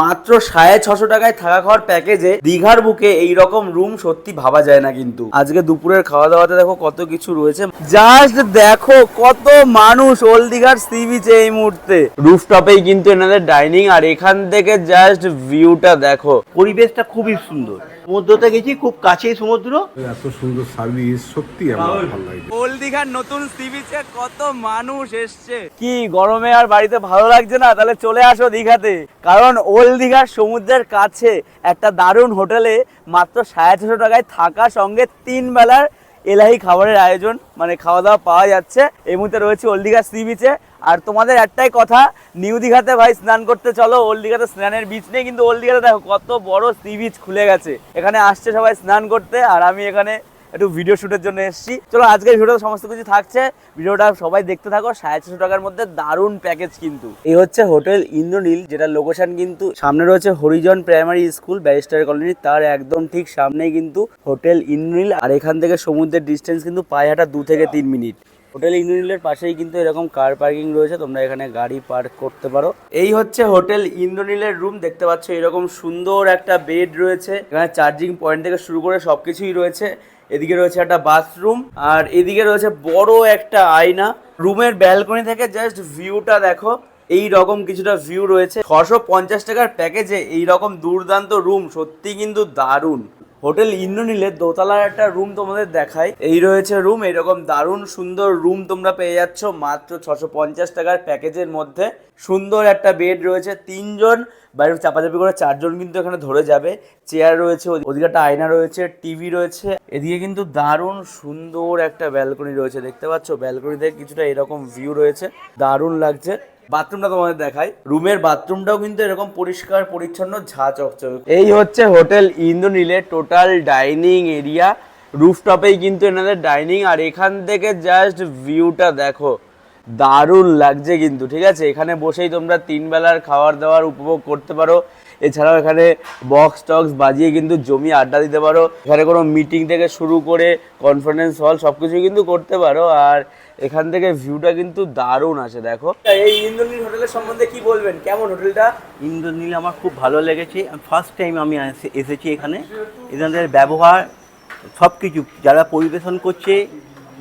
মাত্র 650 টাকায় থাকা খাওয়ার প্যাকেজে দীঘার বুকে এইরকম রুম সত্যি ভাবা যায় না। কিন্তু আজকে দুপুরের খাওয়া দাওয়াতে দেখো কত কিছু রয়েছে, জাস্ট দেখো কত মানুষ ওল্ড দীঘার সি বিচে এই মুহূর্তে। রুফটপেই কিন্তু এনাদের ডাইনিং, আর এখান থেকে জাস্ট ভিউটা দেখো, পরিবেশটা খুবই সুন্দর। সমুদ্রতে গেছি, খুব কাছেই সমুদ্র। এত সুন্দর সার্ভিস সত্যি আমার ভালো লাগে। ওল্ড দীঘার নতুন সি বিচে কত মানুষ এসছে। কি গরমে আর বাড়িতে ভালো লাগছে না? তাহলে চলে আসো দীঘাতে, কারণ ওল্ড দীঘার সমুদ্রের কাছে একটা দারুণ হোটেলে মাত্র 650 টাকায় থাকা, সঙ্গে 3 বেলার এলাহি খাবারের আয়োজন, মানে খাওয়া দাওয়া পাওয়া যাচ্ছে। এই মুহূর্তে রয়েছে ওল্ড দীঘার সি বিচে। আর তোমাদের একটাই কথা, নিউ দীঘাতে ভাই স্নান করতে চলো, ওল্ড দীঘাতে স্নানের বিচ নেই। কিন্তু ওল্ড দীঘাতে দেখো কত বড় সি বিচ খুলে গেছে, এখানে আসছে সবাই স্নান করতে, আর আমি এখানে একটু ভিডিও শুটের জন্য এসেছি। চলো আজকের ভিডিওতে সমস্ত কিছু থাকছে, ভিডিওটা সবাই দেখতে থাকো। 650 টাকার মধ্যে দারুণ প্যাকেজ কিন্তু। এই হচ্ছে হোটেল ইন্দ্রনীল, যেটা লোকেশন কিন্তু সামনে রয়েছে Harijan primary school barrister colony, তার একদম ঠিক সামনেই কিন্তু হোটেল ইন্দ্রনীল। আর এখান থেকে সমুদ্রের ডিস্টেন্স কিন্তু পায়ে হাঁটা 2 থেকে 3 মিনিট। হোটেল ইন্দ্রনীলের পাশেই কিন্তু এরকম কার পার্কিং রয়েছে, তোমরা এখানে গাড়ি পার্ক করতে পারো। এই হচ্ছে হোটেল ইন্দ্রনীলের রুম, দেখতে পাচ্ছ এরকম সুন্দর একটা বেড রয়েছে, এখানে চার্জিং পয়েন্ট থেকে শুরু করে সবকিছুই রয়েছে। এদিকে রয়েছে একটা বাথরুম, আর এদিকে রয়েছে বড় একটা আয়না। রুমের ব্যালকনি থেকে জাস্ট ভিউটা দেখো, এই রকম কিছুটা ভিউ রয়েছে। 650 টাকার প্যাকেজে এই রকম দুর্দান্ত রুম সত্যি কিন্তু দারুণ। হোটেল ইন্দ্রনীলের দোতলার একটা রুম তোমাদের দেখাই, এই রয়েছে রুম। এইরকম দারুণ সুন্দর রুম তোমরা পেয়ে যাচ্ছ মাত্র 650 টাকার প্যাকেজের মধ্যে। সুন্দর একটা বেড রয়েছে, 3 জন বাইরে চাপাচাপি করে 4 জন কিন্তু এখানে ধরে যাবে। চেয়ার রয়েছে, ওদিকে একটা আয়না রয়েছে, টিভি রয়েছে। এদিকে কিন্তু দারুণ সুন্দর একটা ব্যালকনি রয়েছে, দেখতে পাচ্ছ ব্যালকনি থেকে কিছুটা এরকম ভিউ রয়েছে, দারুণ লাগছে। বাথরুমটা তোমাদের দেখাই, রুমের বাথরুমটাও কিন্তু এরকম পরিষ্কার পরিচ্ছন্ন, ঝা চকচকে। এই হচ্ছে হোটেল ইন্দ্রনীলের টোটাল ডাইনিং এরিয়া, রুফটপেই কিন্তু এনাদের ডাইনিং, আর এখান থেকে জাস্ট ভিউটা দেখো, দারুণ লাগছে কিন্তু। ঠিক আছে, এখানে বসেই তোমরা 3 বেলার খাবার দাবার উপভোগ করতে পারো। এছাড়াও এখানে বক্স টক্স বাজিয়ে কিন্তু জমি আড্ডা দিতে পারো। এখানে কোনো মিটিং থেকে শুরু করে কনফারেন্স হল সবকিছু কিন্তু করতে পারো। আর এখান থেকে ভিউটা কিন্তু দারুণ আসে দেখো। এই ইন্দ্রনীল হোটেলের সম্বন্ধে কি বলবেন, কেমন হোটেলটা? ইন্দ্রনীল আমার খুব ভালো লেগেছে। ফার্স্ট টাইম আমি এসেছি এখানে। এদের ব্যবহার সব কিছু, যারা পরিবেশন করছে,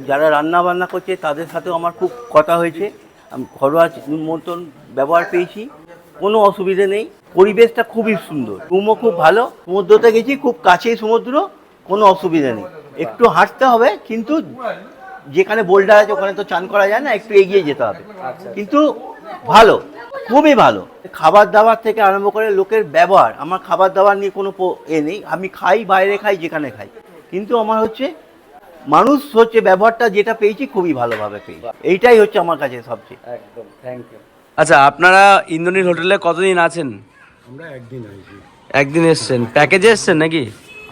যারা রান্না বান্না করছে, তাদের সাথেও আমার খুব কথা হয়েছে। আমি ঘরোয়া মতন ব্যবহার পেয়েছি, কোনো অসুবিধে নেই। পরিবেশটা খুবই সুন্দর, রুমও খুব ভালো। সমুদ্রতে গেছি, খুব কাছেই সমুদ্র, কোনো অসুবিধা নেই। একটু হাঁটতে হবে, কিন্তু যেখানে বোল্ডার আছে ওখানে তো চান করা যায় না, একটু এগিয়ে যেতে হবে। কিন্তু ভালো, খুবই ভালো। খাবার দাবার থেকে আরম্ভ করে লোকের ব্যবহার, আমার খাবার দাবার নিয়ে কোনো নেই। আমি খাই, বাইরে খাই, যেখানে খাই, কিন্তু আমার হচ্ছে মানুষ হচ্ছে ব্যবহারটা যেটা পেয়েছি খুবই ভালোভাবে পেয়েছি। এইটাই হচ্ছে আমার কাছে সবচেয়ে। একদম, থ্যাংক ইউ। আচ্ছা, আপনারা ইন্দ্রনীল হোটেলে কতদিন আছেন? আমরা একদিন আসি। একদিন এসছেন, প্যাকেজে এসছেন নাকি?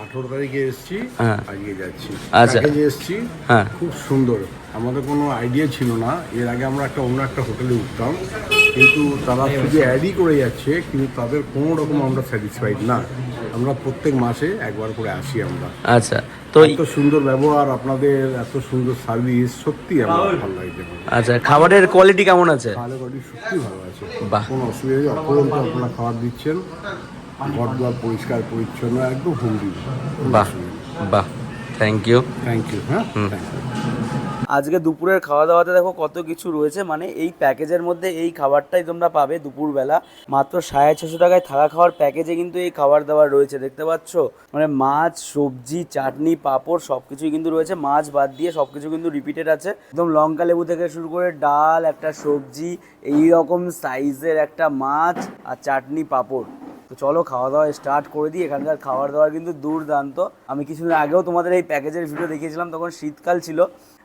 18 তারিখে এসেছি, হ্যাঁ। আজকে যাচ্ছি। আচ্ছা। প্যাকেজে এসেছি, হ্যাঁ। খুব সুন্দর। আমাদের কোনো আইডিয়া ছিল না, এর আগে আমরা অন্য একটা হোটেলে উঠতাম, কিন্তু তারা শুধু অ্যাডই করে যাচ্ছে, কিন্তু তাদের কোনো রকম আমরা স্যাটিসফাইড না। আমরা প্রত্যেক মাসে একবার করে আসি আমরা। আচ্ছা, তো এত সুন্দর ব্যবহার, আপনাদের এত সুন্দর সার্ভিস সত্যি আমার ভালো লাগছে। আচ্ছা, খাবারের কোয়ালিটি কেমন আছে? খাওয়ার কোয়ালিটি সত্যি ভালো আছে, বাহ। কোনো অসুবিধা নেই। অপরন্ত আপনারা খাবার দিচ্ছেন, ঘর দুয়ার পরিষ্কার পরিচ্ছন্ন, একদম হোমলি। বাহ বাহ, থ্যাংক ইউ। Thank you. হ্যাঁ, থ্যাংক ইউ। আজকে দুপুরের খাওয়া দাওয়াতে দেখো কত কিছু রয়েছে, মানে এই প্যাকেজের মধ্যে এই খাবারটাই তোমরা পাবে দুপুরবেলা। মাত্র 650 টাকায় থাকা খাওয়ার প্যাকেজে কিন্তু এই খাবার দাবার রয়েছে, দেখতে পাচ্ছ। মানে মাছ, সবজি, চাটনি, পাঁপড় সবকিছুই কিন্তু রয়েছে, মাছ বাদ দিয়ে সবকিছু কিন্তু রিপিটেড আছে। একদম লঙ্কা লেবু থেকে শুরু করে ডাল, একটা সবজি, এই রকম সাইজের একটা মাছ, আর চাটনি, পাঁপড়। তো চলো খাওয়া দাওয়া স্টার্ট করে দিই। এখানকার খাবার দাবার কিন্তু দুর্দান্ত। আমি কিছুদিন আগেও তোমাদের এই প্যাকেজের ভিডিও দেখিয়েছিলাম, তখন শীতকাল ছিল।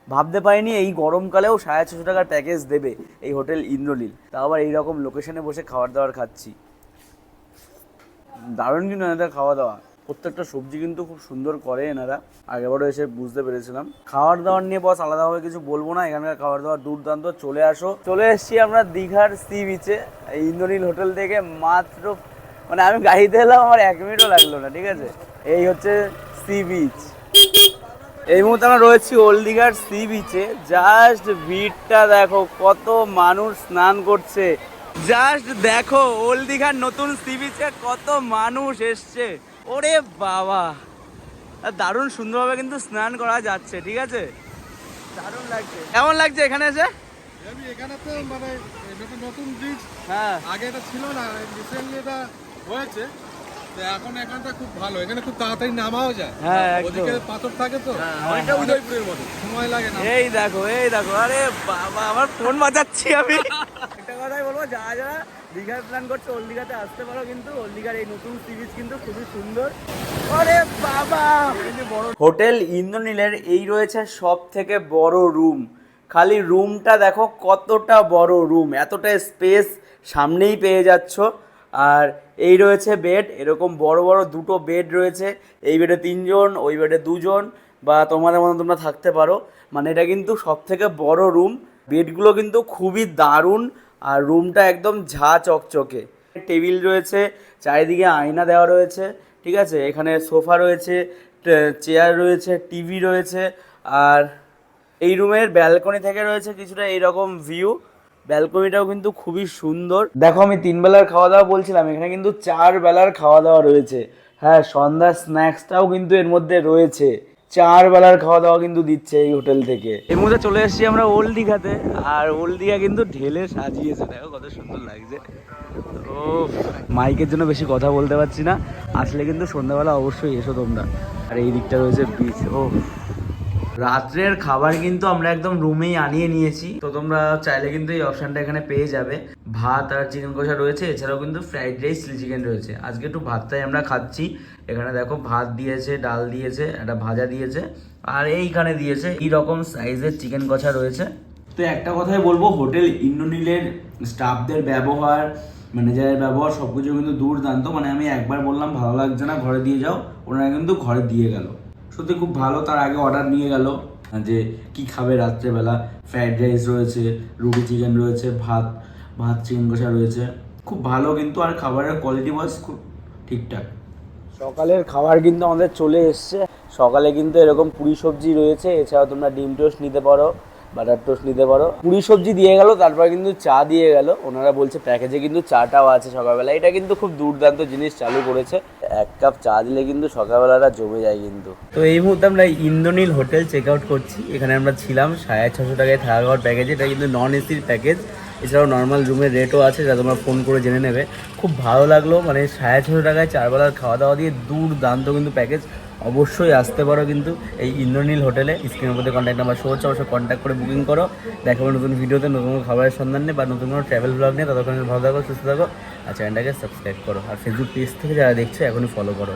ভাবতে পারিনি এই গরমকালেও 650 টাকার প্যাকেজ দেবে এই হোটেল ইন্দ্রনীল, তা আবার এইরকম লোকেশনে বসে খাবার দাবার খাচ্ছি। দারুণ কিন্তু এনাদের খাওয়া দাওয়া, প্রত্যেকটা সবজি কিন্তু খুব সুন্দর করে এনারা, আগেবারও এসে বুঝতে পেরেছিলাম। খাবার দাবার নিয়ে বস আলাদাভাবে কিছু বলবো না, এখানকার খাবার দাবার দুর্দান্ত। চলে আসো, চলে এসেছি আমরা দীঘার সি বিচে। এই ইন্দ্রনীল হোটেল থেকে মাত্র, মানে আমি গাড়িতে এলাম, আমার 1 মিনিটও লাগলো না। ঠিক আছে, এই হচ্ছে সি বিচ। এই মুহূর্তে আমরা রয়েছি ওল্ড দীঘার সি বিচে। জাস্ট ভিড়টা দেখো, কত মানুষ স্নান করছে। জাস্ট দেখো ওল্ড দীঘার নতুন সি বিচে কত মানুষ এসছে। ওরে বাবা, আর দারুণ সুন্দরভাবে কিন্তু স্নান করা যাচ্ছে। ঠিক আছে, দারুণ লাগছে। কেমন লাগছে এখানে এসে? এখানে তো মানে এটা নতুন ব্রিজ, হ্যাঁ, আগে এটা ছিল না, রিসেন্টলি এটা হয়েছে। তো এখন এখানটা খুব ভালো, এখানে খুব তাড়াতাড়ি নামাও যায়। হ্যাঁ, একদম। ওদিকে পাথর থাকে তো, অনেকটা উদয়পুরের মতো সময় লাগে না। এই দেখো, এই দেখো, আরে বাবা, আমার ফোন বাজাচ্ছি আমি। একটা কথাই বলবো, যারা যারা দীঘার প্ল্যান করছে ওল্ড দীঘাতে আসতে পারো, কিন্তু ওল্ড দীঘার এই নতুন সি বিচ কিন্তু খুবই সুন্দর। আরে বাবা, হোটেল ইন্দ্রনীলের এই রয়েছে সব থেকে বড় রুম। খালি রুমটা দেখো কতটা বড় রুম, এতটা স্পেস সামনেই পেয়ে যাচ্ছ। আর এই রয়েছে বেড, এরকম বড় বড় দুটো বেড রয়েছে। এই বেডে 3 জন, ওই বেডে 2 জন, বা তোমাদের মতো তোমরা থাকতে পারো। মানে এটা কিন্তু সব থেকে বড় রুম। বেডগুলো কিন্তু খুবই দারুণ, আর রুমটা একদম ঝা চকচকে। টেবিল রয়েছে, চারিদিকে আয়না দেওয়া রয়েছে। ঠিক আছে, এখানে সোফা রয়েছে, চেয়ার রয়েছে, টিভি রয়েছে। আর এই রুমের ব্যালকনি থেকে রয়েছে কিছুটা এইরকম ভিউ। ব্যালকনিটাও কিন্তু খুবই সুন্দর। দেখো, আমি 3 বেলার খাওয়া দাওয়া বলছিলাম, এখানে কিন্তু 4 বেলার খাওয়া দাওয়া রয়েছে। হ্যাঁ, সন্ধ্যার স্ন্যাক্সটাও কিন্তু এর মধ্যে রয়েছে। 4 বেলার খাওয়া দাওয়া কিন্তু দিচ্ছে এই হোটেল থেকে। এই মুহূর্তে চলে এসেছি আমরা ওল্ড দীঘাতে, আর ওল্ড দীঘা কিন্তু ঢেলে সাজিয়েছে, দেখো কত সুন্দর লাগছে। ও, মাইকের জন্য বেশি কথা বলতে পারছি না। আসলে কিন্তু সন্ধ্যাবেলা অবশ্যই এসো তোমরা। আর এই দিকটা রয়েছে বিচ। ও, রাত্রের খাবার কিন্তু আমরা একদম রুমেই আনিয়ে নিয়েছি, তো তোমরা চাইলে কিন্তু এই অপশনটা এখানে পেয়ে যাবে। ভাত আর চিকেন কষা রয়েছে, এছাড়াও কিন্তু ফ্রাইড রাইস, চিলি চিকেন রয়েছে। আজকে একটু ভাতটাই আমরা খাচ্ছি। এখানে দেখো ভাত দিয়েছে, ডাল দিয়েছে, একটা ভাজা দিয়েছে, আর এইখানে দিয়েছে এই রকম সাইজের চিকেন কষা রয়েছে। তো একটা কথাই বলবো, হোটেল ইন্দ্রনীলের স্টাফদের ব্যবহার, ম্যানেজারের ব্যবহার সব কিছু কিন্তু দুর্দান্ত। মানে আমি একবার বললাম ভালো লাগছে না, ঘরে দিয়ে যাও, ওনারা কিন্তু ঘরে দিয়ে গেল। সত্যি খুব ভালো। তার আগে অর্ডার নিয়ে গেল যে কি খাবে রাত্রেবেলা। ফ্রাইড রাইস রয়েছে, রুটি চিকেন রয়েছে, ভাত চিকেন কষা রয়েছে, খুব ভালো কিন্তু। আর খাবারের কোয়ালিটি ওয়াইজ খুব ঠিকঠাক। সকালের খাবার কিন্তু আমাদের চলে এসছে। সকালে কিন্তু এরকম পুরি সবজি রয়েছে, এছাড়াও তোমরা ডিম টোস্ট নিতে পারো, বাটার টোস্ট নিতে পারো। পুরি সবজি দিয়ে গেল, তারপর কিন্তু চা দিয়ে গেল। ওনারা বলছে প্যাকেজে কিন্তু চাটাও আছে সকালবেলা। এটা কিন্তু খুব দুর্দান্ত জিনিস চালু করেছে। 1 কাপ চা দিলে কিন্তু সকালবেলাটা জমে যায় কিন্তু। তো এই মুহূর্তে আমরা ইন্দ্রনীল হোটেল চেক আউট করছি। এখানে আমরা ছিলাম 650 টাকায় থাকা খাওয়ার প্যাকেজে। এটা কিন্তু নন এসির প্যাকেজ। এছাড়াও নর্মাল রুমের রেটও আছে, যা তোমরা ফোন করে জেনে নেবে। খুব ভালো লাগলো, মানে 650 টাকায় 4 বেলার খাওয়া দাওয়া দিয়ে দুর্দান্ত কিন্তু প্যাকেজ। অবশ্যই আসতে পারো কিন্তু এই ইন্দ্রনীল হোটেলে। স্ক্রিনের মধ্যে কন্ট্যাক্ট নাম্বার শো হচ্ছে, অবশ্যই কন্ট্যাক্ট করে বুকিং করো। দেখাবো নতুন ভিডিওতে, নতুন কোনো খাবারের সন্ধান নেই বা নতুন কোনো ট্রাভেল ব্লগ নিয়ে। ততক্ষণ ভালো থাকো, সুস্থ থাকো, আর চ্যানেলটাকে সাবস্ক্রাইব করো। আর ফেসবুক পেজ থেকে যারা দেখছো এখনই ফলো করো।